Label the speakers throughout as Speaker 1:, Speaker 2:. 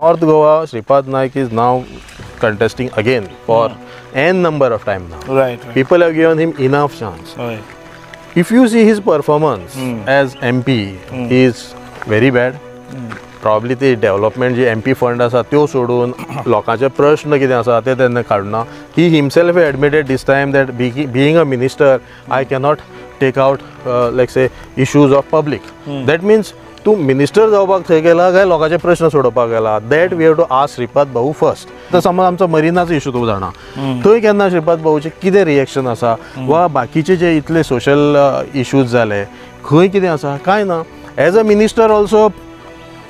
Speaker 1: North Goa, Shripad Naik is now contesting again for n number of time now.
Speaker 2: Right.
Speaker 1: People have given him enough chance.
Speaker 2: Right.
Speaker 1: If you see his performance as MP, he is very bad. Probably the development जे MP fund आसा त्यो सोडून लोकांचे प्रश्न कितें आसा ते तेन्ना काडना. He himself admitted this time that being a minister, I cannot take out like say issues of public. That means तूं मिनिस्टर जावपाक थंय गेला काय लोकांचे प्रश्न सोडोवपाक गेला. That we have to ask Shripad Bhau first. तर समज आमचो मरिनाचो इशू तूं जाणा, थंय केन्ना श्रीपाद भाऊचें कितें रिएक्शन आसा वा बाकीचे जे इतले सोशल इश्यूज जाले खंय कितें आसा काय ना. As a minister also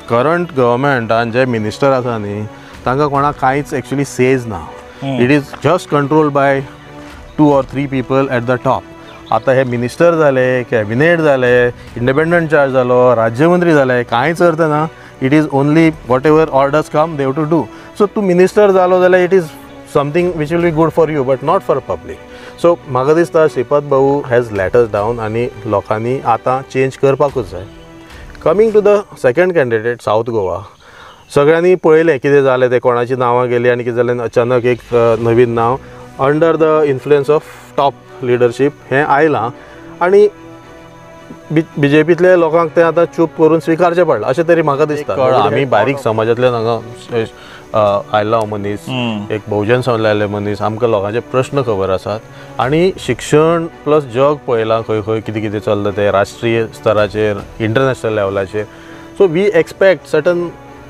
Speaker 1: current गव्हर्मेंटान जे मिनिस्टर आसा न्ही तांकां कोणाक कांयच एक्चुअली सेज ना. It is just controlled by 2 or 3 people at the top. आता हे मिनिस्टर जाले, कॅबिनेट जाले, इंडिपेंडंट चार्ज जालो, राज्यमंत्री जाले, कांयच अर्थ ना. It is only whatever orders come they have to do. So तूं मिनिस्टर जालो जाल्यार it is something which will be good for you but not for public. So म्हाका दिसता श्रीपाद भाऊ हॅज लेट अस डावन आनी लोकांनी आतां change करपाकूच जाय. Coming to the second candidate south Goa, सगळ्यांनी पळयलें कितें जालें तें, कोणाची नांवां गेलीं आनी कितें जालें. अचानक एक नवीन नांव under the influence of top leadership हें आयलां आनी BJPतल्या लोकांक तें आतां चूप करून स्विकारचें पडलां अशें तरी म्हाका दिसता. आमी बारीक समाजांतल्यान हांगा आयला मनीस, एक बहुजन समाजांतले मनीस, आमकां लोकांचे प्रश्न खबर आसात आनी शिक्षण प्लस जग पळयलां खंय खंय कितें कितें चलता तें राष्ट्रीय स्तराचेर, इंटरनॅशनल लेवलाचेर. So we expect certain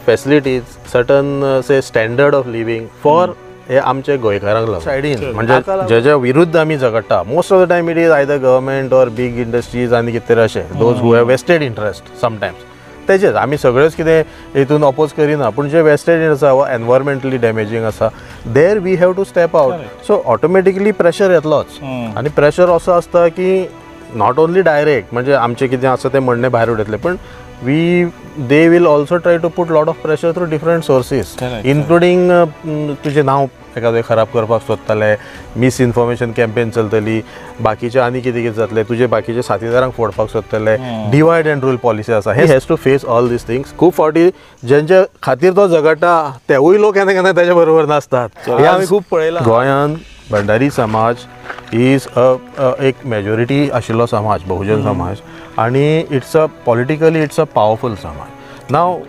Speaker 1: facilities, certain say standard of living for हे आमचे गोंयकारांक लागून. सायडीन म्हणजे ज्या विरुद्ध आमी झगडटा most of the time it is either government or big industries आनी कितें तरी अशें those who have vested interest sometimes. तेजेच आमी सगळेच कितें हितून अपोज करिना, पूण जे वेस्टेड आसा वा एनवायरमेंटली डॅमेजींग आसा there we have to step out. So automatically pressure येतलोच आनी प्रेशर असो आसता की नॉट ओन्ली डायरेक्ट म्हणजे आमचें कितें आसा तें म्हणणें भायर उडयतलें, पण they will also try to put lot of pressure through different sources, including तुजें नांव एखादें खराब करपाक सोदताले, मिसइन्फॉर्मेशन कॅम्पेन चलतली, बाकीचे आनी कितें कितें जातलें, तुजे बाकीचे साथीदारांक फोडपाक सोदतले, डिवायड एंड रूल पॉलिसी आसा. He has to face all these things. खूब फावटी जेंचे खातीर तो झगडटा तेवूय लोक केन्ना केन्ना तेच्या बरोबर नासतात. हे आमी खूब पळयलां. गोंयांत भंडारी समाज इज एक मेजॉरिटी आशिल्लो समाज, बहुजन समाज, आणि it's a politically it's a powerful समाज. नाव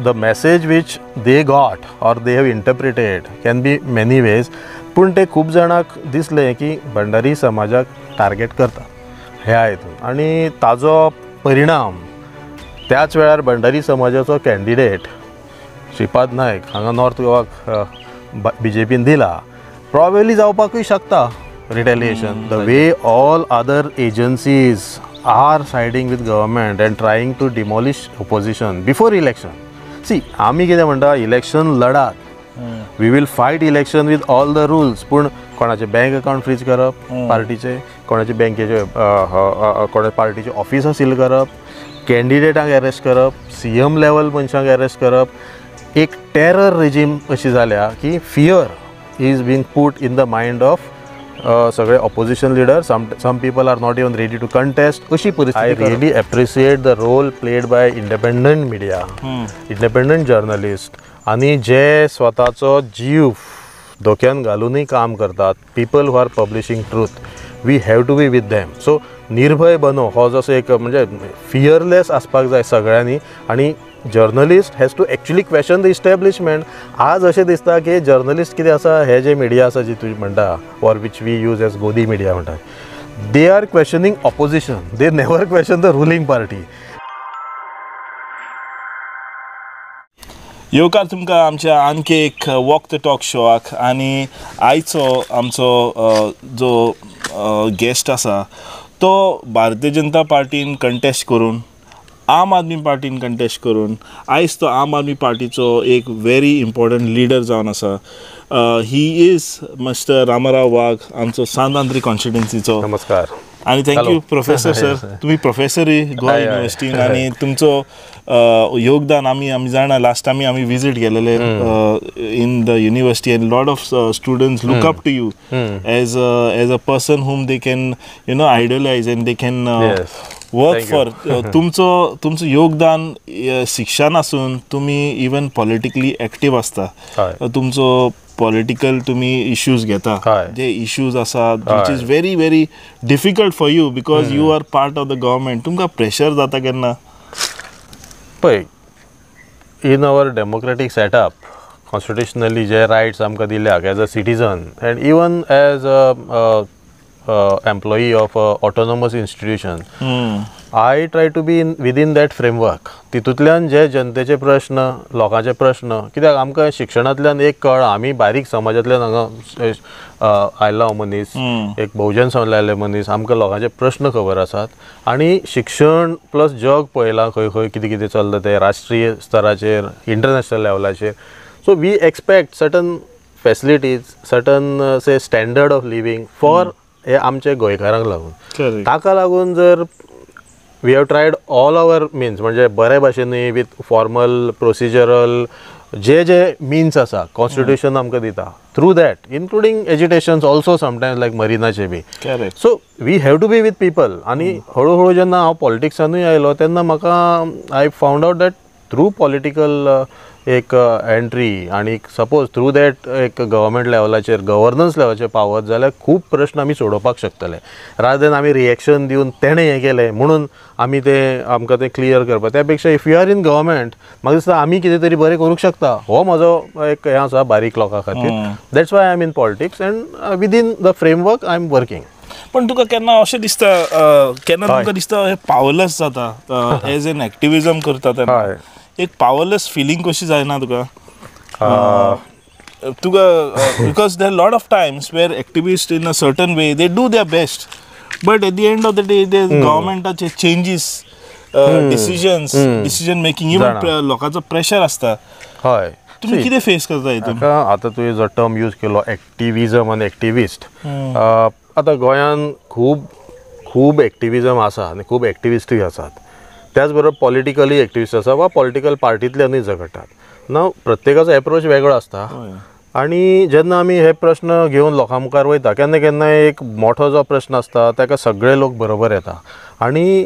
Speaker 1: the message which they got or they have interpreted can be many ways, पूण ते खूब जाणांक दिसलें की भंडारी समाजाक टार्गेट करता ह्या हितून आनी ताजो परिणाम त्याच वेळार भंडारी समाजाचो कॅन्डिडेट श्रीपाद नायक हांगा नॉर्थ गोवाक BJPन दिला. प्रॉबेबली जावपाकूय शकता retaliation, the way all other agencies are siding with government and trying to demolish opposition before election. See आमी कितें म्हणटा, इलेक्शन लडात, we will fight election with all the rules, पूण कोणाचे बँक अकाउंट फ्रीज करप पार्टीचे, कोणाचे बँकेचे कोणा पार्टीचे ऑफिसां सील करप, कॅन्डिडेटांक अरेस्ट करप, CM लेवल मनशांक अरेस्ट करप, एक टेरर रेजीम अशी जाल्या की fear is being put in the mind of सगळे opposition leader. Some people are not even ready to contest अशी परिस्थिती. I really appreciate the role played by independent media, independent journalist आनी जे स्वताचो जीव धोक्यान घालूनय काम करतात, people who are publishing truth. We have to be with them. So निर्भय बनो हो जसो एक म्हणजे फियरलेस आसपाक जाय सगळ्यांनी, आनी journalist has to actually question the establishment. आज अशें दिसता की जर्नलिस्ट कितें आसा, हे जे मिडिया आसा जी तुमी म्हणटा or which we use as गोदी मिडिया म्हणटा, they are questioning opposition, they never question the ruling party.
Speaker 2: येवकार तुमकां आमच्या आणखी एक वॉक द टॉक शोआक. आनी आयचो आमचो जो गेस्ट आसा तो भारतीय जनता पार्टीन कंटेस्ट करून, आम आदमी पार्टीन कंटेस्ट करून आयज तो आम आदमी पार्टीचो एक व्हेरी इम्पॉर्टंट लिडर जावन आसा. ही इज मिस्टर रामाराव वाघ, आमचो सांतांद्री कॉन्स्टिट्युएन्सीचो.
Speaker 1: नमस्कार
Speaker 2: आनी थँक्यू प्रोफेसर सर. तुमी प्रोफेसरी गोवा युनिवर्सिटीन आनी तुमचो योगदान आमी जाणा. लास्ट आमी विजीट केलेले in the university and lot of students look up to you as a person whom they can idolise and they can work for तुमचं योगदान शिक्षणासून तुम्ही इवन पॉलिटिकली ऍक्टिव्ह असता. तुमचो पॉलिटिकल तुम्ही इश्यूज घेता, जे इश्यूज आसात which is very very difficult for you because you are part of the government. तुमकां प्रेशर जाता केन्ना?
Speaker 1: पळय, in our democratic setup constitutionally जे रायट्स आमकां दिल्यात as a citizen and even as an employee of autonomous institution, I try to be within that framework. तितूंतल्यान जे जनतेचे प्रश्न, लोकांचे प्रश्न, कित्याक आमकां शिक्षणांतल्यान एक कळ, आमी बारीक समाजांतल्यान हांगा आयला मनीस, एक बहुजन समाजांतले मनीस, आमकां लोकांचे प्रश्न खबर आसात आनी शिक्षण प्लस जग पळयलां खंय खंय कितें कितें चलता तें राष्ट्रीय स्तराचेर, इंटरनॅशनल लेवलाचेर. So we expect certain facilities, certain say standard of living for हे आमचे गोंयकारांक लागून. ताका लागून जर we have tried all our means, म्हणजे बरे भाशेनी विथ फॉर्मल प्रोसिजरल जे मिन्स आसा कॉन्स्टिट्यूशन आमकां दिता, through that including educations also sometimes like मरिनाचे बी. So we have to be with people. आनी हळू जेन्ना हांव पॉलिटिक्सानूय आयलो तेन्ना म्हाका I found out that through political एक एंट्री आनी सपोज थ्रू दॅट एक गव्हर्मेंट लेवलाचेर, गव्हर्नन्स लेवलाचेर पावत जाल्यार खूब प्रश्न आमी सोडोवपाक शकतले. रादर दॅन आमी रिएक्शन दिवन तेणें हें केलें म्हणून आमी तें आमकां तें क्लियर करपाक, त्या पेक्षा if you are in government म्हाका दिसता आमी कितें तरी बरें करूंक शकता. हो म्हजो एक हें आसा बारीक लोकां खातीर. That's why I am in politics and within the framework I am working.
Speaker 2: पण तुका केन्ना अशें दिसता, केन्ना तुमकां दिसता हे पावरलेस जाता एज एन एक्टिविजम करता तेन्ना एक पावरलेस फिलींग कशी जायना तुका? Because there lot of times where activist in a certain way they do their best, but at the end of the day ते गव्हर्मेंटाचे चेंजीस, डिसिजन मेकिंग, इवन लोकांचो प्रेशर आसता.
Speaker 1: हय,
Speaker 2: तुम्ही कितें फेस करता हितून?
Speaker 1: आतां तुवें जो टर्म यूज केलो एक्टिविजम आनी एक्टिविस्ट, आतां गोंयान खूब एक्टिविजम आसा आनी खूब एक्टिविस्टूय आसात. त्याच बरोबर पॉलिटिकली एक्टिविस्ट आसा वा पॉलिटिकल पार्टींतल्यानूय झगडटात. ना प्रत्येकाचो एप्रोच वेगळो आसता आनी जेन्ना आमी हे प्रश्न घेवन लोकां मुखार वयता केन्ना केन्ना एक मोठो जो प्रश्न आसता ताका सगळे लोक बरोबर येता आनी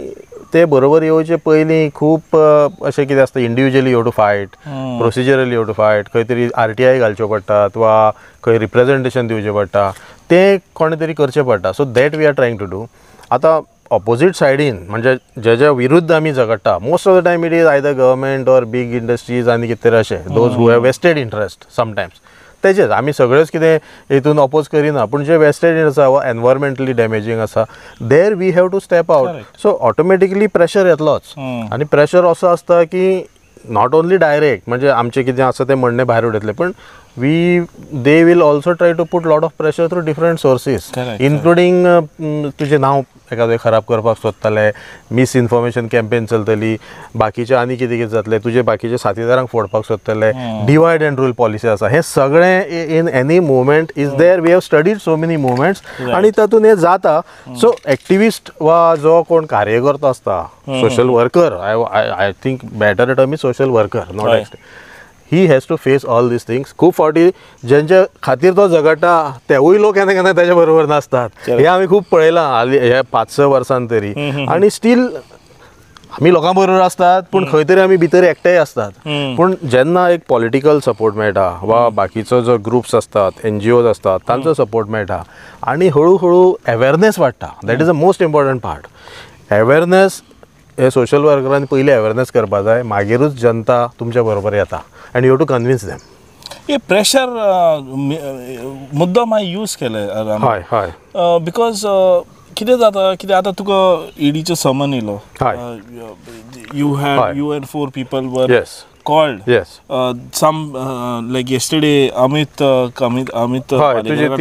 Speaker 1: ते बरोबर येवचे पयलीं खूब अशें कितें आसता, individually you to fight, procedurally you to fight, खंय तरी RTI घालच्यो पडटात वा खंय रिप्रेझेंटेशन दिवचें पडटा, तें कोणे तरी करचें पडटा. So that we are trying to do. आतां ऑपोजीट सायडीन म्हणजे जे विरुद्ध आमी झगडटा, most of the time it is either government or big industries आनी कितें तरी अशें, those who have vested interest sometimes. तेजेच आमी सगळेच कितें हितून ऑपोज करिना, पूण जे वेस्टेड आसा वा एनवायरमेंटली डॅमेजींग आसा there we have to step out. So automatically pressure येतलोच. आनी प्रेशर असो आसता की नॉट ओन्ली डायरेक्ट म्हणजे आमचें कितें आसा तें म्हणणें भायर उडयतलें, पण they will also try to put lot of pressure through different sources, including तुझे नाव एखादे खराब करपाक सोदतले, मिसइन्फॉर्मेशन कॅम्पेन चलतली, बाकीचे आनी कितें कितें जातलें, तुजे बाकीचे साथीदारांक फोडपाक सोदतले, डिवायड एंड रूल पॉलिसी आसा, हे सगळें in any movement is there. We have studied so many movements आनी तातूंत हे जाता. सो एक्टिविस्ट वा जो कोण कार्यकर्तो आसता, social worker, I think better term is social worker, not activist, he has to face all these things. खूब फावटी ज्यांच्या खातीर तो झगडटा तेवूय लोक केन्ना केन्ना त्याच्या बरोबर नासतात. हे आमी खूब पळयलां हे 5-6 वर्सां तरी. आनी स्टील आमी लोकां बरोबर असतात पूण खंय तरी आमी भितर एकठांय असतात. पूण जेन्ना एक पॉलिटिकल सपोर्ट मेळटा वा बाकीचो जो ग्रुप्स असतात, NGOज असतात, तांचो सपोर्ट मेळटा आनी हळू हळू अवेरनेस वाडटा. That is the most important part. Awareness हे सोशल वर्करांनी पयलीं अवेरनेस करपा जाय, मागीरूच जनता तुमच्या बरोबर येता and you have to convince them.
Speaker 2: हे प्रेशर मुद्दम हांवें यूज केले.
Speaker 1: हय हय.
Speaker 2: बिकॉज कितें जाता, कितें आतां तुका ईडीचो समन येयलो, यू एंड 4 people वर called.
Speaker 1: Yes.
Speaker 2: Some like yesterday, Amit.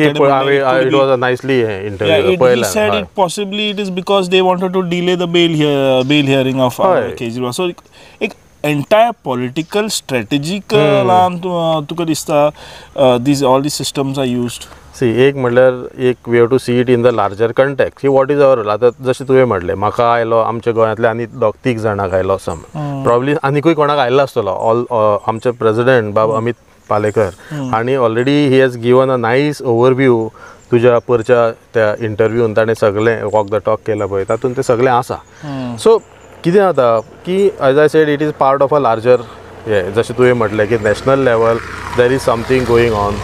Speaker 1: It was a nicely interview.
Speaker 2: Yeah, he said it possibly it is because they wanted to delay the bail hearing of Kejriwal. So, एक entire political strategic तुका दिसता all these systems are used.
Speaker 1: एक म्हणल्यार एक we have to see it in the larger context. What is our. आतां जशें तुवें म्हणलें म्हाका आयलो, आमच्या गोंयांतले आनी 2-3 जाणांक आयलो, सम प्रॉब्ली आनीकूय कोणाक आयलो आसतलो. ऑल आमचे प्रेसिडेंट बाब अमित पालेकर हांणी already he has given a nice overview तुज्या परच्या त्या इंटरव्यून ताणें सगळें वॉक द टॉक केला पळय तातूंत तें सगळें आसा. सो कितें जाता की as I said it is part of a larger हे जशें तुवें म्हटलें की national level there is something going on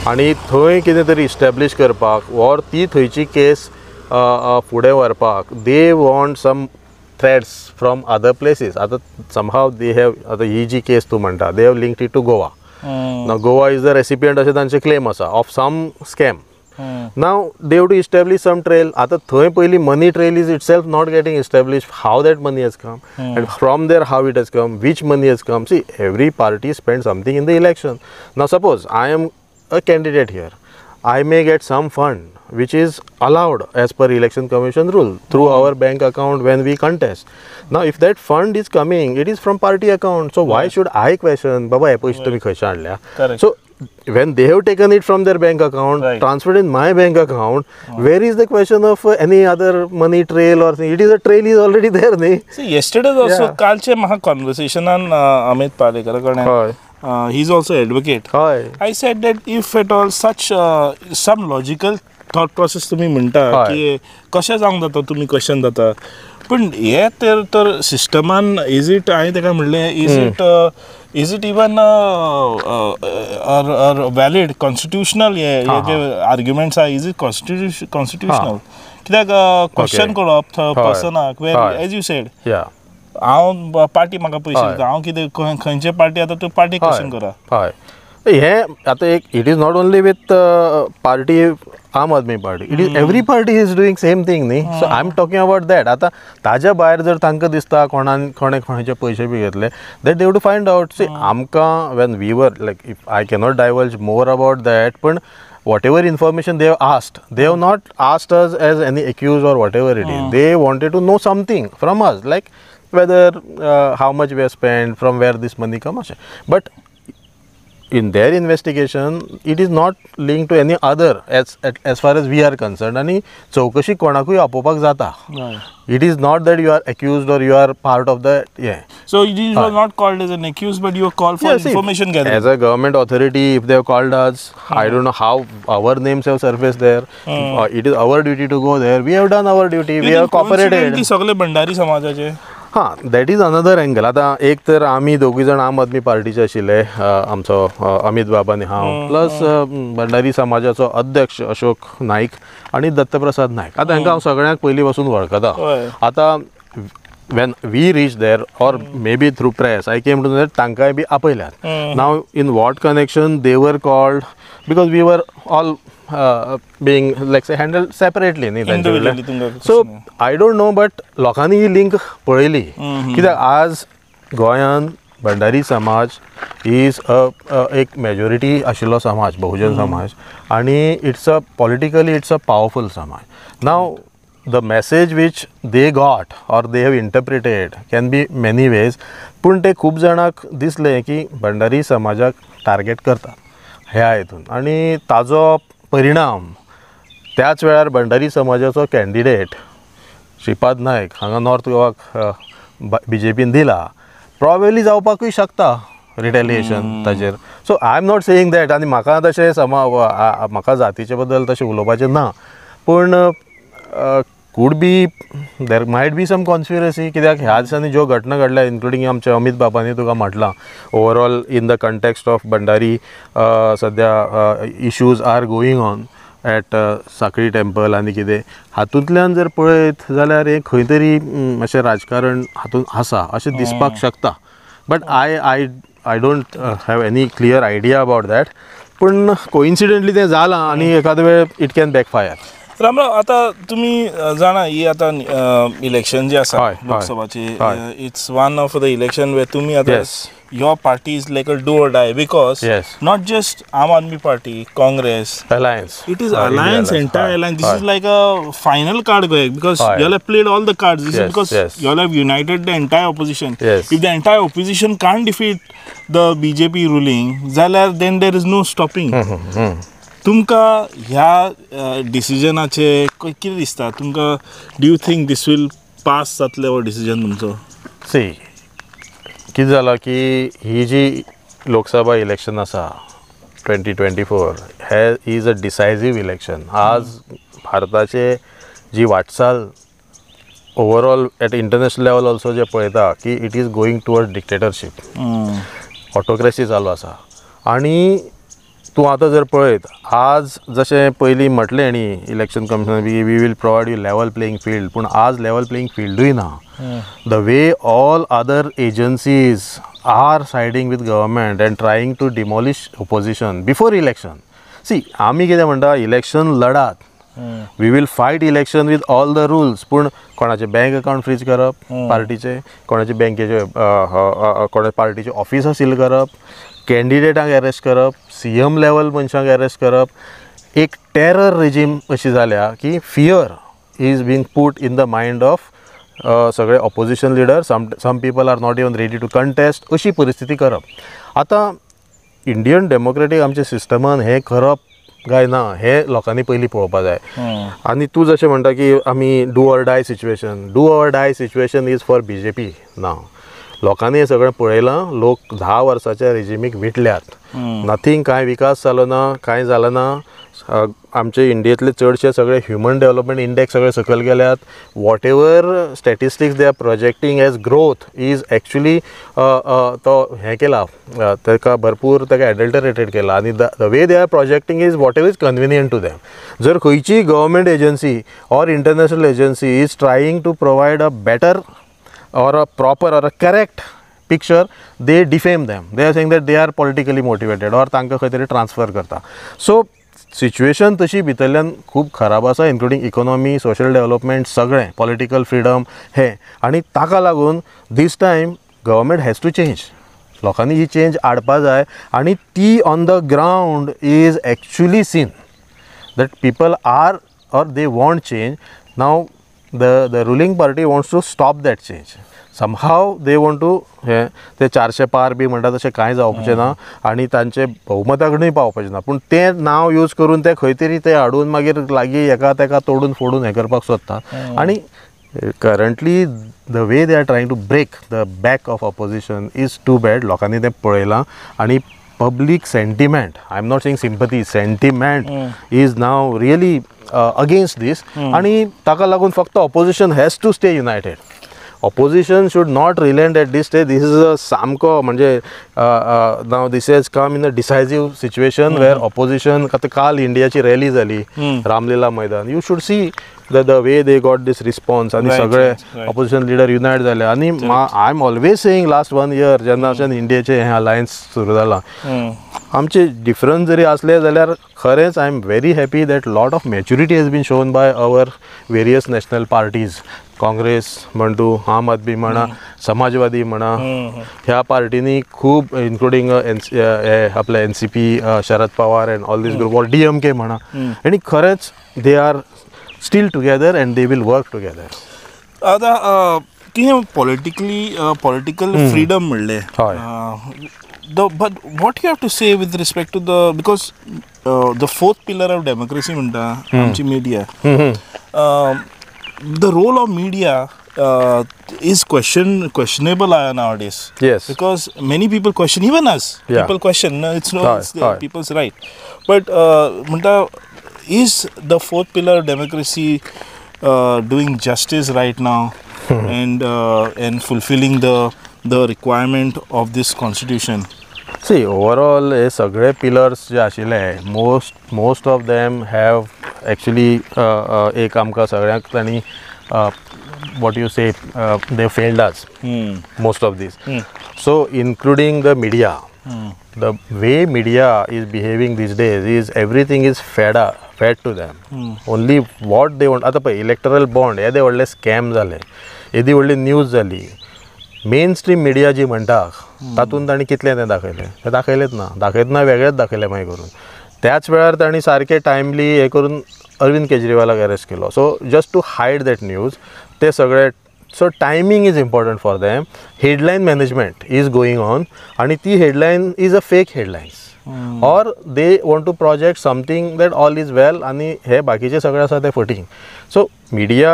Speaker 1: आनी थंय कितें तरी इस्टॅब्लीश करपाक ऑर ती थंयची केस फुडें व्हरपाक they want some threads from other places. आतां समहाव दे हॅव आतां ही जी केस तूं म्हणटा they have linked it to Goa. Now Goa is the recipient अशें तांचे क्लेम आसा of some scam. Now they have to establish some trail. आतां थंय पयलीं money trail is itself not getting establish how that money has come and from there how it has come which money has come. See every party spend something in the election. Now suppose I am a candidate here I may get some fund which is allowed as per election commission rule through our bank account when we contest. Now if that fund is coming it is from party account, so why should I question baba हे पैसे तुम्ही खंयचे हाडल्या. So when they have taken it from their bank account transferred in my bank account where is the question of any other money trail or thing. It is a trail is already there.
Speaker 2: See yesterday also kalche maha conversation on Amit Palekar कडे he is also advocate. I said that if at all such some logical thought process तुम्ही म्हणटा की कशें जावंक जाता तुमी question जाता पण हे तर सिस्टमान इज इट हांवें ताका म्हणलें is it even valid constitutional हे जे आर्ग्युमेंट्स आहा इज इट कॉन्स्टिट्युशनल कित्याक क्वेश्चन करप पर्सनाक वेर एज यू सेड हांव पार्टी म्हाका पयशे दिता हांव कितें खंयचे पार्टी आतां तूं पार्टी क्वेश्चन करा.
Speaker 1: हय हे आतां एक it is not only with party Aam Aadmi Party it is every party is doing same thing न्ही. So I am talking about that. आतां ताज्या भायर जर तांकां दिसता कोणें खंयचे पयशे बी घेतले that they have to find out. See आमकां when we were like if I cannot diverge more about that पण whatever information they have asked, they have not asked us as any accused or whatever it is. They wanted to know something from us, like whether how much we have spent, from where this money comes. But in their investigation, it is not linked to any other as far as we are concerned. आणि चौकशी कोणाकूय आपोवपाक जाता. It is not that you are accused or you are part of the
Speaker 2: So you were not called as an accused, but you were called for information gathering.
Speaker 1: As a government authority, if they have called us, I don't know how our names have surfaced there. It is our duty to go there. We have done our duty. We have cooperated.
Speaker 2: ती सगळे भंडारी समाजाचे.
Speaker 1: हां that is another angle. आतां एक तर आमी दोगूय जाण आम आदमी पार्टीचे आशिल्ले आमचो अमित बाबा आनी हांव प्लस भंडारी समाजाचो अध्यक्ष अशोक नाईक आनी दत्तप्रसाद नायक. आतां हांकां हांव सगळ्यांक पयलीं पासून वळखता. आतां when we reached there or maybe through press I came to know that तांकांय बी आपयल्यात. Now in what connection they were called because we were all being like say handled separately न्ही. So I don't know but लोकांनी ही link पळयली कित्याक आज गोंयान भंडारी समाज is एक majority आशिल्लो समाज बहुजन समाज आनी it's a politically it's a powerful समाज. नाव the message which they got or they have interpreted can be many ways पूण ते खूब जाणांक दिसलें की भंडारी समाजाक टार्गेट करतात ह्या हितून आनी ताजो परिणाम त्याच वेळार भंडारी समाजाचो कॅन्डिडेट श्रीपाद नायक हांगा नॉर्थ गोवाक BJPन दिला प्रॉबेबली जावपाकूय शकता रिटेलिएशन ताचेर. So I am not saying that आनी म्हाका तशें म्हाका जातीचे बद्दल तशें उलोवपाचें ना पूण could be there might be some conspiracy कित्याक ह्या दिसांनी ज्यो घटना घडल्या इन्क्लुडींग आमचे अमित बाबांनी तुका म्हटलां overall in the context of Bhandari सद्या issues are going on at Sakhali temple आनी कितें हातूंतल्यान जर पळयत जाल्यार एक खंय तरी अशें राजकारण हातूंत आसा अशें दिसपाक शकता. But I don't have any clear idea about that पूण कोइन्सिडेंटली तें जालां आनी एखादे वेळ इट कॅन बॅकफायर.
Speaker 2: रामराव आता तुम्ही जाणा ही आता इलेक्शन जे आसा लोकसभाची it's one of the election way तुम्ही आता your party is like a do or die because not just Aam Aadmi Party, Congress,
Speaker 1: alliance.
Speaker 2: It is alliance, entire alliance. This is like a final card going because you all have played all the cards. This is because you all have united the entire opposition. If the entire opposition can't defeat the BJP ruling, then there is no stopping. तुमका ह्या डिसिजनाचे कितें दिसता तुमकां do you think these will pass जातले हो decision तुमचो?
Speaker 1: कितें जालां की ही जी लोकसभा इलेक्शन आसा 2024 हे इज अ डिसायझीव इलेक्शन. आज भारताचे जी वाटचाल overall at international level also जे पळयता की it is going toward dictatorship, autocracy चालू आसा. आनी तूं आतां जर पळयत आज जशें पयलीं म्हटलें न्ही election commission we will provide you level playing field, पूण आज लेवल प्लेइंग फील्डूय ना. The way all other agencies are siding with government and trying to demolish opposition before election. See आमी कितें म्हणटा इलेक्शन लडात, we will fight election with all the rules, पूण कोणाचे बँक अकाउंट फ्रीज करप पार्टीचे, कोणाचे बँकेचे कोणा पार्टीचे ऑफिसां सील करप, कॅन्डिडेटांक अरेस्ट करप, CM लेवल मनशांक अरेस्ट करप, एक टेरर रेजीम अशी जाल्या की fear is being put in the mind of सगळे opposition leader. Some people are not even ready to contest, अशी परिस्थिती करप. आतां इंडियन डेमोक्रेटीक आमच्या सिस्टमान हें करप काय ना हे लोकांनी पयलीं पळोवपाक जाय. आनी तूं जशें म्हणटा की आमी do or die situation is for BJP नाव. लोकांनी हें सगळें पळयलां, लोक 10 वर्साच्या रेजिमीक विटल्यात. नथींग, कांय विकास जालो ना, कांय जालें ना. आमचे इंडियेंतले चडशे सगळे ह्युमन डेव्हलपमेंट इंडेक्स सगळे सकयल गेल्यात. Whatever statistics they are projecting as growth is actually तो हें केला, ताका भरपूर ताका एडल्टरेटेड केला. आनी the way they are projecting is whatever is convenient to them. जर खंयची government agency or international agency is trying to provide a better or a proper or a correct picture, they defame them. They are saying that they are politically motivated or तांकां खंय तरी transfer करता. So situation तशी भितरल्यान खूब खराब आसा, including economy, social development, सगळें पॉलिटिकल फ्रिडम हे. आनी ताका लागून this time government has to change. लोकांनी ही चेंज हाडपा जाय आनी ती on the ground is actually seen that people are or they want change. Now the ruling party wants to stop that change. Somehow they want to ते 400 power B म्हणटा तशें कांय जावपाचें ना आनी तांचे बहुमताकडेय पावपाचें ना. पूण तें नांव यूज करून ते खंय तरी ते हाडून मागीर लागीं एका तेका तोडून फोडून हें करपाक सोदता. आनी currently the way they are trying to break the back of opposition is too bad. लोकांनी तें पळयलां आनी public sentiment, I am not saying sympathy, sentiment is now really against this. आणि ताका लागून फक्त opposition has to stay united. Opposition should not relent at this stage. This is a samko म्हणजे now this has come in a decisive situation where opposition काल इंडियाची rally झाली रामलीला मैदान. You should see the way they got this response आणि सगळे opposition leader unite झाले. आणि I am always saying last 1 year जेन्नाच्यान इंडियाचे हे अलायन्स सुरू जाला आमचे डिफरन्स जरी असले जाल्यार खरेंच I am very happy that lot of maturity has been shown by our various national parties. Congress म्हण तूं, आम आदमी म्हणा, समाजवादी म्हणा, ह्या पार्टींनी खूब इन्क्लुडींग आपले NCP, Sharad Pawar and all these group, or DMK म्हणा, आनी खरेंच they are still together and they will work together.
Speaker 2: आतां कितें पॉलिटिकल फ्रीडम म्हणलें, but what you have to say with respect to because the fourth pillar of democracy म्हणटा आमची media, the role of media is questionable nowadays.
Speaker 1: Yes,
Speaker 2: because many people question, even us, people question. No, it's people's right. But म्हणटा, is the fourth pillar of democracy doing justice right now and fulfilling the requirement of this constitution?
Speaker 1: See, overall हे सगळे pillars जे आशिल्ले most of them have actually एक आमकां सगळ्यांक तांणी what you say they failed us, most of these. So including the media, the way media is behaving these days is everything is fed to them. Only what they want. आता पळय electoral bond येदे व्हडले scam जाले, येदी व्हडली news जाली. Main stream media जी म्हणटा तातूंत तांणी कितलें तें दाखयलें, तें दाखयलेंच ना. दाखयतना वेगळेंच दाखयलें मागीर करून. त्याच वेळार तांणी सारकें टायमली हे करून अरविंद केजरीवालाक अरेस्ट केलो. So just to hide that news ते सगळे. So timing is important for them. Headline management is going on आनी ती headline is a fake headlines, or they want to project something that all is well आनी हे बाकीचे सगळे आसा ते फटींग. So media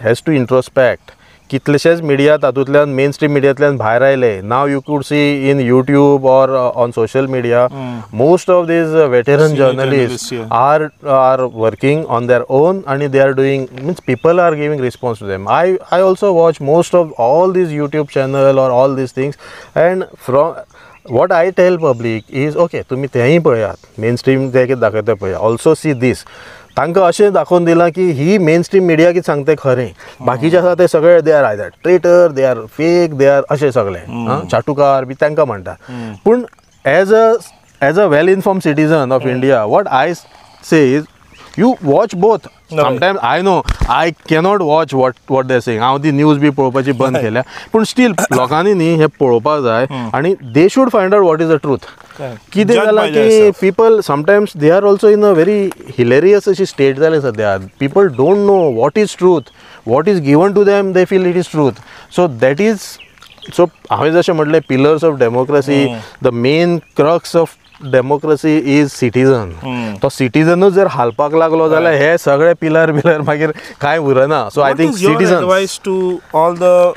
Speaker 1: has to introspect कितलेशेच मिडिया तातूंतल्यान मेन स्ट्रीम मिडियांतल्यान भायर आयले. Now you could see in YouTube or on social media most of these veteran journalist are working on their own and they are doing, means people are giving response to them. I also watch most of all these YouTube channel or all these things, and from what I tell public is okay, तुम्ही तेही पळयात, main stream ते कितें दाखयता पळया, also see दीस. तांकां अशें दाखोवन दिलां की ही मेन स्ट्रीम मिडिया कितें सांगता खरें, बाकीचे आसा ते सगळे they are either traitor, they are fake, they are अशें सगळे चाटुकार बी तांकां म्हणटा. पूण as a well inform citizen of India, what I say is you watch both. Sometimes I know I cannot watch what they're saying. हांव ती news बी पळोवपाची बंद केल्या, पूण स्टील लोकांनी न्ही हे पळोवपाक जाय आनी they should find out what is the truth. कितें जालां की people sometimes they are also in a very hilarious अशी स्टेट जाले सद्या. People don't know what is truth, what is given to them they feel it is truth. So that is, so हांवें जशें म्हटलें pillars of democracy, the main crux of democracy is citizen. तो सिटीजनूच जर हालपाक लागलो जाल्यार हे सगळे पिलर मागीर कांय उरना. So I think citizen.
Speaker 2: Advice to all the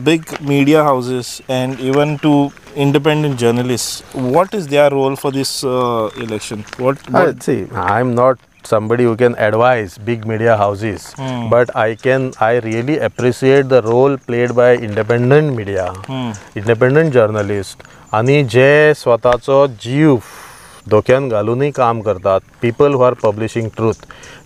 Speaker 2: big media houses and even to independent journalists, what is their role for this election? What?
Speaker 1: See, I am not somebody who can advise big media houses, but I really appreciate the role played by independent media, independent journalists, आणि जे स्वताचो जीव धोक्यान घालूनय काम करतात, people who are publishing truth,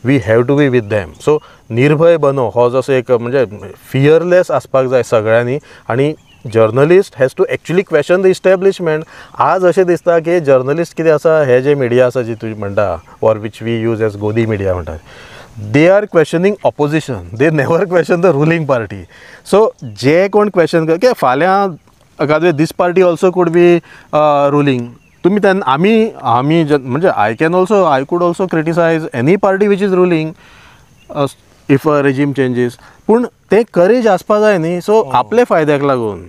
Speaker 1: we have to be with them. So निर्भय बनो हो जसो एक म्हणजे फियरलेस आसपाक जाय सगळ्यांनी. आणि journalist has to actually question the establishment. आज अशें दिसता की जर्नलिस्ट कितें आसा, हे जे मिडिया आसा जी तुजी म्हणटा, or which we use as गोदी मिडिया म्हणटा, they are questioning opposition, they never question the ruling party. So जे कोण क्वेश्चन कर की फाल्यां एखादे दीस party also could be ruling, तुम्ही त्यांना आम्ही म्हणजे I could also criticise any party which is ruling if a regime changes. पूण ते करेज आसपा जाय न्ही. सो आपले फायद्याक लागून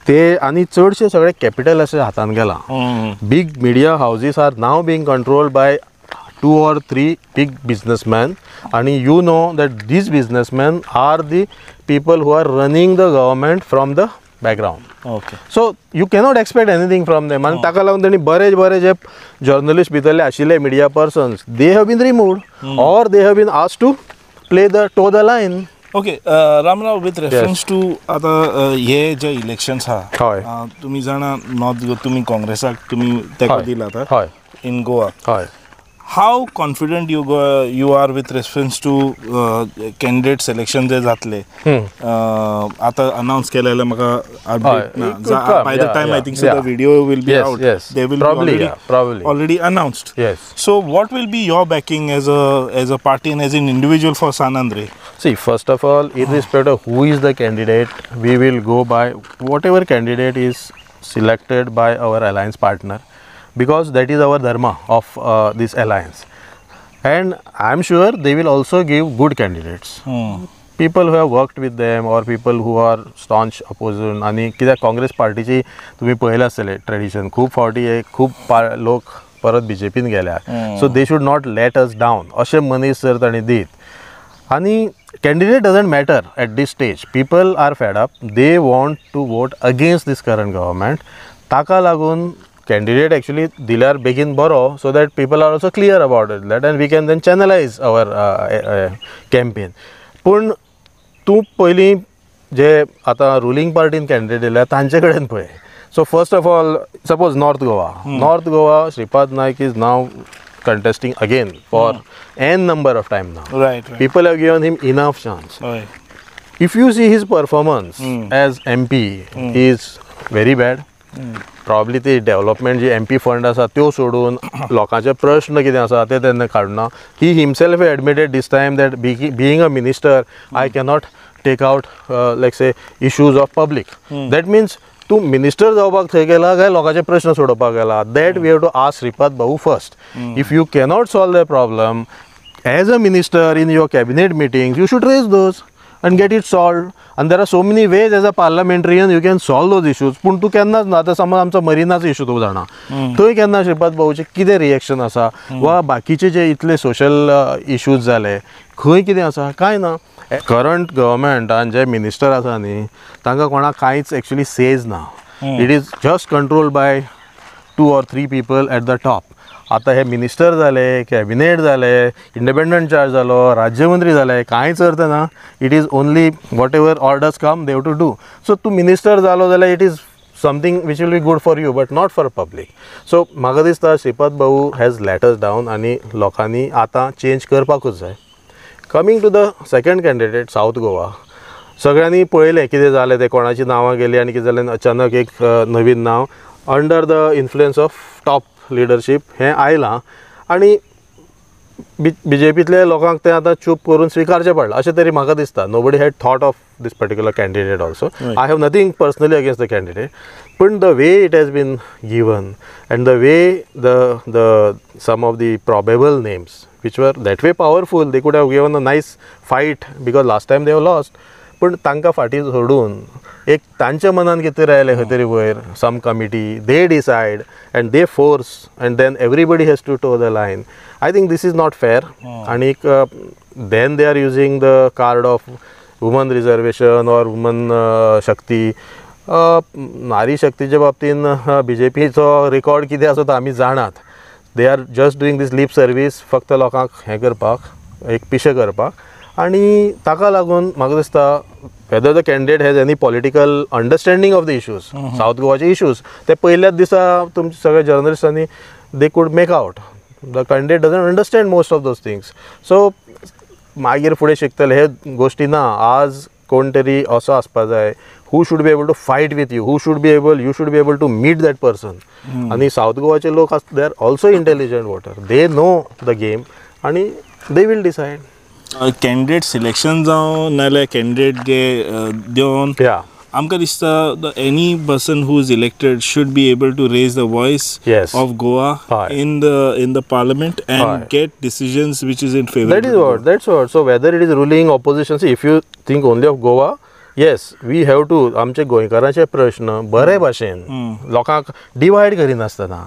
Speaker 1: ते आनी चडशे सगळे कॅपिटल अशें हातान गेला. Big media houses are now being controlled by 2 or 3 big businessmen, and you know that these businessmen are the people who are running the government from the background.
Speaker 2: Okay.
Speaker 1: So you cannot expect anything from them. And ताका लागून तेणी बरे जे journalist भितरले आशिल्ले media persons, they have been removed or they have been asked to play toe the line.
Speaker 2: Okay, Ramrao, with reference to आता हे जे इलेक्शन्स आहा, तुम्ही जाणा नॉर्थ तुम्ही काँग्रेसाक तुम्ही तेको दिला आता in Goa. How confident you are with reference to candidate selection जे जातले आता announce केलेले म्हाका update ना. By the time I think so the video will be out. They will
Speaker 1: probably
Speaker 2: already announced.
Speaker 1: Yes.
Speaker 2: So what will be your backing as a party and as an individual for Sanandre?
Speaker 1: See, first of all, irrespective of who is the candidate, we will go by whatever candidate is selected by our alliance partner, because that is our dharma of this alliance, and I am sure they will also give good candidates, people who have worked with them or people who are staunch opposition. आणि कित्याक काँग्रेस पार्टीची तुम्ही पळयला आसतले tradition, खूप फावटी खूप लोक परत BJPन गेल्या. So they should not let us down अशें मनीस जर तांणी दीत. आणि candidate doesn't matter at this stage. People are fed up, they want to vote against this current government. ताका लागून candidate actually दिल्यार बेगीन बरो, so that people are also clear about it, that and we can then channelize our campaign. पूण तूं पयलीं जे आतां रुलींग पार्टीन कॅन्डिडेट दिल्या तांचे कडेन पळय. So first of all suppose north Goa Shripad Naik is now contesting again for n number of time now.
Speaker 2: Right.
Speaker 1: People have given him enough chance. If you see his performance as MP is very bad. Probably the development जे MP fund आसा त्यो सोडून लोकांचे प्रश्न कितें आसा ते तेन्ना काडना. He himself admitted this time that being a minister, I cannot take out like say issues of public. That means तूं मिनिस्टर जावपाक थंय गेला काय लोकांचे प्रश्न सोडोवपाक गेला. That we have to ask Shripad Babu first. If you cannot solve the problem as a minister in your cabinet meetings, you should raise those. and get it solved. And there are so many ways as a parliamentarian you can solve those issues. पूण तूं केन्नाच ना आतां समज आमचो मरिनाचो issue तूं जाणा थंय केन्ना श्रीपाद भाऊचे कितें रिएक्शन आसा वा बाकीचे जे इतले सोशल इश्यूज जाले खंय कितें आसा कांय ना. करंट गव्हर्मेंटान जे मिनिस्टर आसा न्ही तांकां कोणाक कांयच एक्चुअली सेज ना. It is just controlled by 2 or 3 people at the top. आता हे मिनिस्टर जाले, कॅबिनेट जाले, इंडिपेंडंट चार्ज जालो, राज्यमंत्री जाले, कांयच अर्थ ना. It is only whatever orders come they have to do. So तूं मिनिस्टर जालो जाल्यार it is something which will be good for you but not for public. So म्हाका दिसता श्रीपाद भाऊ हॅज लेट अस डावन आनी लोकांनी आतां change करपाकूच जाय. Coming to the second candidate south Goa, सगळ्यांनी पळयलें कितें जालें तें, कोणाची नांवां गेलीं आनी कितें जालें अचानक एक नवीन नांव under the influence of top leadership हें आयलां आनी BJPतल्या लोकांक तें आतां चूप करून स्विकारचें पडलां अशें तरी म्हाका दिसता. Nobody had thought of this particular candidate also. I have nothing personally against the candidate, पण the way it has been given and the way the some of the probable names which were that way powerful, they could have given a nice fight because last time they have lost. पण तांकां फाटीं सोडून एक तांच्या मनान कितें रावलें खंय तरी वयर some committee they decide and they force and then everybody has to toe the line. I think this is not fair. आनीक then they are using the card of woman reservation or woman shakti. नारी शक्तीच्या बाबतीन BJPचो record कितें आसा तो आमी जाणात. They are just doing this lip service फक्त लोकांक हें करपाक एक पिशें करपाक. आनी ताका लागून म्हाका दिसता whether the candidate has any political understanding of the issues south गोवाचे इश्यूज ते पयल्याच दिसा तुमच्या सगळ्या जर्नलिस्टांनी they could make out. The candidate doesn't understand most of those things. So मागीर फुडें शिकतले हे गोश्टी ना. आज कोण तरी असो आसपा जाय who should be able to fight with you, you should be able to meet that person. And South Goaचे लोक they are also intelligent voter, they know the game and they will decide.
Speaker 2: Candidate selection जावन नाल्यार candidate जे देवन आमकां दिसता any person who is elected should be able to raise the voice of Goa in the parliament and get decisions which is in favor.
Speaker 1: That's what. So whether it is ruling opposition, see, if you think only of Goa, yes, we have to आमचे गोंयकारांचे प्रश्न बरे भाशेन लोकांक divide करिनासतना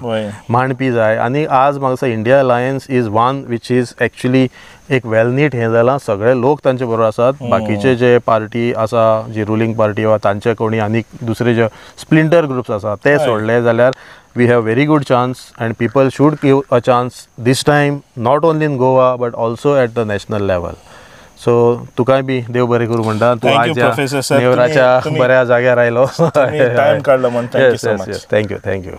Speaker 1: मांडपी जाय. आनी आज म्हाका दिसता India alliance is one which is actually एक वेल नीट हें जालां. सगळे लोक तांचे बरोबर आसात. बाकीचे जे पार्टी आसा जी रुलींग पार्टी वा तांचे कोणी आनी दुसरे जे स्प्लिंटर ग्रुप्स आसा ते सोडले जाल्यार we have very good chance and people should give a chance this time not only in Goa but also at the national level. So तुकाय बी देव बरें करूं म्हणटा. तूं आज नेवराच्या बऱ्या जाग्यार आयलो.
Speaker 2: टायम काडलो म्हणून थँक्यू सो मच.
Speaker 1: थँक्यू.